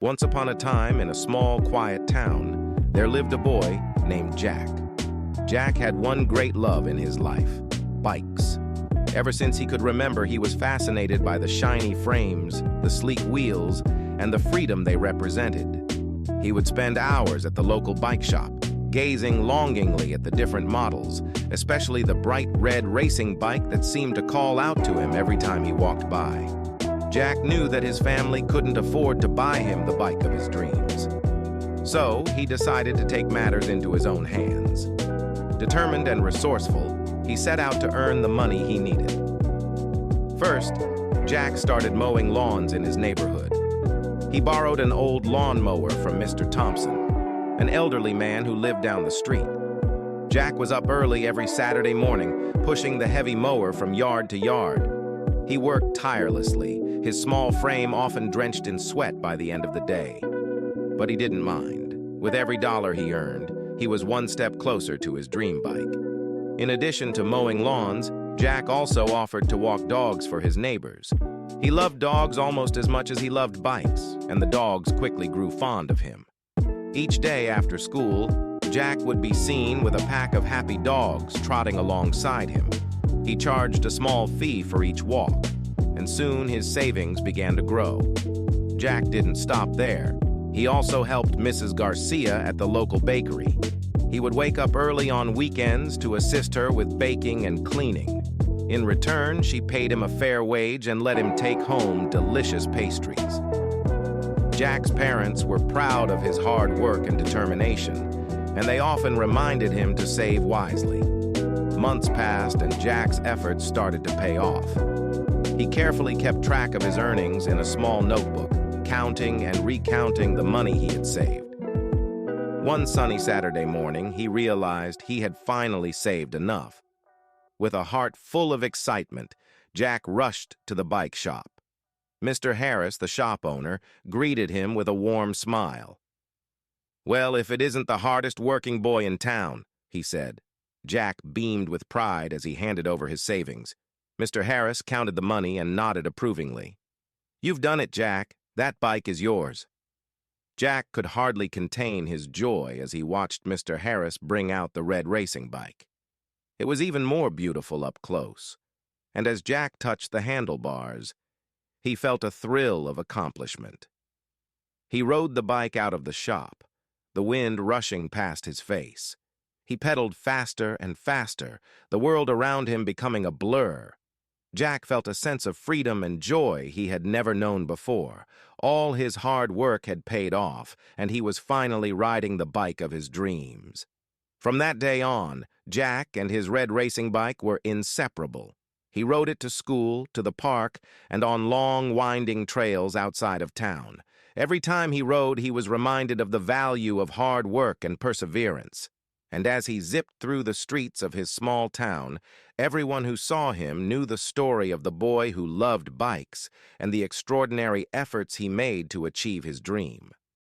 Once upon a time, in a small, quiet town, there lived a boy named Jack. Jack had one great love in his life: bikes. Ever since he could remember, he was fascinated by the shiny frames, the sleek wheels, and the freedom they represented. He would spend hours at the local bike shop, gazing longingly at the different models, especially the bright red racing bike that seemed to call out to him every time he walked by. Jack knew that his family couldn't afford to buy him the bike of his dreams. So he decided to take matters into his own hands. Determined and resourceful, he set out to earn the money he needed. First, Jack started mowing lawns in his neighborhood. He borrowed an old lawnmower from Mr. Thompson, an elderly man who lived down the street. Jack was up early every Saturday morning, pushing the heavy mower from yard to yard. He worked tirelessly, his small frame often drenched in sweat by the end of the day. But he didn't mind. With every dollar he earned, he was one step closer to his dream bike. In addition to mowing lawns, Jack also offered to walk dogs for his neighbors. He loved dogs almost as much as he loved bikes, and the dogs quickly grew fond of him. Each day after school, Jack would be seen with a pack of happy dogs trotting alongside him. He charged a small fee for each walk, and soon his savings began to grow. Jack didn't stop there. He also helped Mrs. Garcia at the local bakery. He would wake up early on weekends to assist her with baking and cleaning. In return, she paid him a fair wage and let him take home delicious pastries. Jack's parents were proud of his hard work and determination, and they often reminded him to save wisely. Months passed, and Jack's efforts started to pay off. He carefully kept track of his earnings in a small notebook, counting and recounting the money he had saved. One sunny Saturday morning, he realized he had finally saved enough. With a heart full of excitement, Jack rushed to the bike shop. Mr. Harris, the shop owner, greeted him with a warm smile. "Well, if it isn't the hardest working boy in town," he said. Jack beamed with pride as he handed over his savings. Mr. Harris counted the money and nodded approvingly. "You've done it, Jack. That bike is yours." Jack could hardly contain his joy as he watched Mr. Harris bring out the red racing bike. It was even more beautiful up close, and as Jack touched the handlebars, he felt a thrill of accomplishment. He rode the bike out of the shop, the wind rushing past his face. He pedaled faster and faster, the world around him becoming a blur. Jack felt a sense of freedom and joy he had never known before. All his hard work had paid off, and he was finally riding the bike of his dreams. From that day on, Jack and his red racing bike were inseparable. He rode it to school, to the park, and on long, winding trails outside of town. Every time he rode, he was reminded of the value of hard work and perseverance. And as he zipped through the streets of his small town, everyone who saw him knew the story of the boy who loved bikes and the extraordinary efforts he made to achieve his dream.